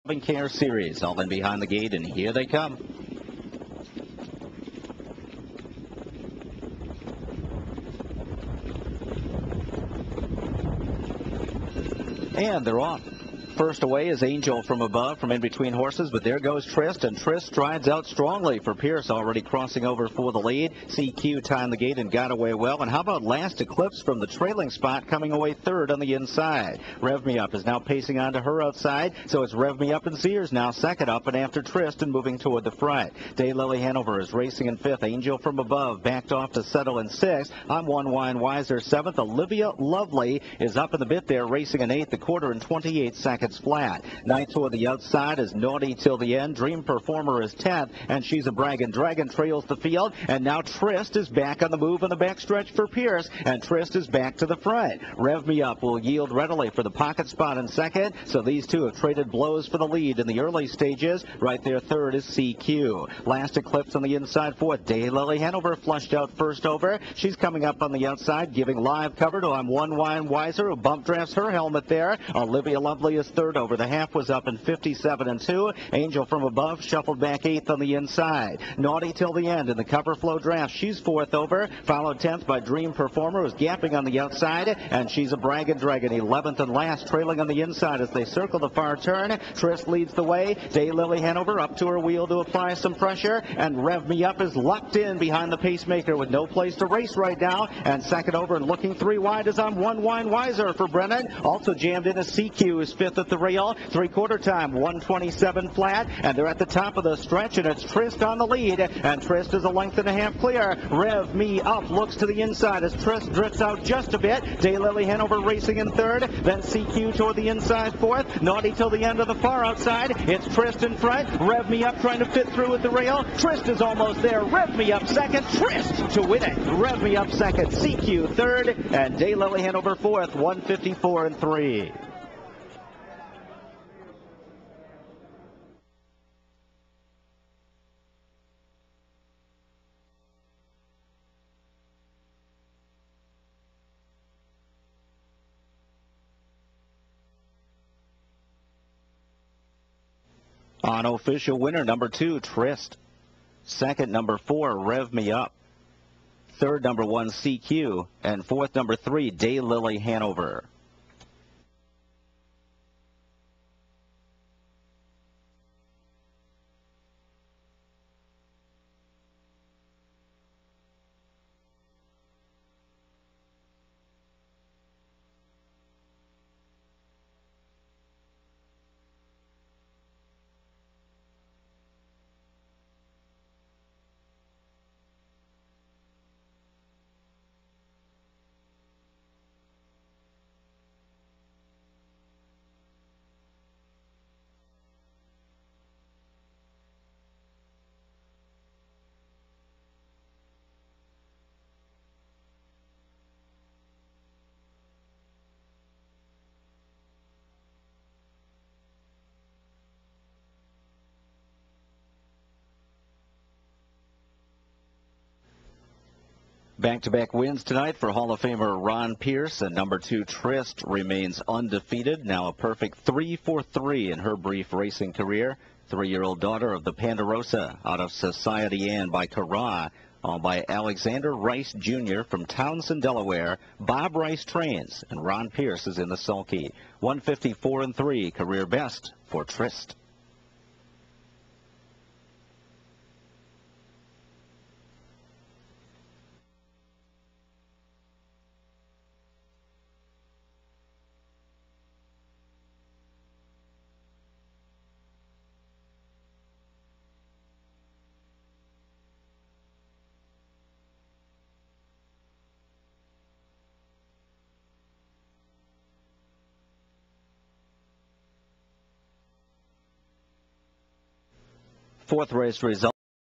Care Series, all in behind the gate, and here they come. And they're off. First away is Angel from Above from in between horses, but there goes Trist, and Trist strides out strongly for Pierce, already crossing over for the lead. CQ timed the gate and got away well. And how about Last Eclipse from the trailing spot, coming away third on the inside. Rev Me Up is now pacing on to her outside, so it's Rev Me Up and Sears now second up and after Trist and moving toward the front. Daylily Hanover is racing in fifth. Angel from Above backed off to settle in sixth. I'm One Wine Wiser seventh. Olivia Lovely is up in the bit there, racing in eighth, the quarter in 28 seconds flat. Ninth toward the outside is Naughty Till the End. Dream Performer is 10th, and She's a Braggin' Dragon trails the field. And now Trist is back on the move on the backstretch for Pierce, and Trist is back to the front. Rev Me Up will yield readily for the pocket spot in second, so these two have traded blows for the lead in the early stages. Right there third is CQ. Last Eclipse on the inside fourth. Daylily Hanover flushed out first over. She's coming up on the outside, giving live cover to I'm One Wine Wiser, who bump drafts her helmet there. Olivia Lovely is third over. The half was up in 57 and 2. Angel from Above shuffled back eighth on the inside. Naughty Till the End in the cover flow draft. She's fourth over, followed 10th by Dream Performer, who's gapping on the outside, and She's a Braggin' Dragon 11th and last, trailing on the inside as they circle the far turn. Trist leads the way. Daylily Hanover up to her wheel to apply some pressure, and Rev Me Up is locked in behind the pacemaker with no place to race right now, and second over and looking three wide is I'm One Wine Wiser for Brennan. Also jammed in a CQ is fifth at the rail. Three-quarter time, 1:27 flat, and they're at the top of the stretch, and it's Trist on the lead, and Trist is a length and a half clear. Rev Me Up looks to the inside as Trist drifts out just a bit. Daylily Hanover racing in third, then CQ toward the inside fourth. Naughty Till the End of the far outside. It's Trist in front. Rev Me Up trying to fit through at the rail. Trist is almost there. Rev Me Up second. Trist to win it. Rev Me Up second. CQ third, and Daylily Hanover fourth. 1:54 and 3. Unofficial winner, number 2, Trist. Second, number 4, Rev Me Up. Third, number 1, CQ. And fourth, number 3, Daylily Hanover. Back-to-back wins tonight for Hall of Famer Ron Pierce, and number 2 Trist remains undefeated, now a perfect 3-for-3 in her brief racing career. 3-year-old daughter of the Ponderosa out of Society Ann by Carra, owned by Alexander Rice Jr. from Townsend, Delaware. Bob Rice trains, and Ron Pierce is in the sulky. 1:54 and 3, career best for Trist. Fourth race result.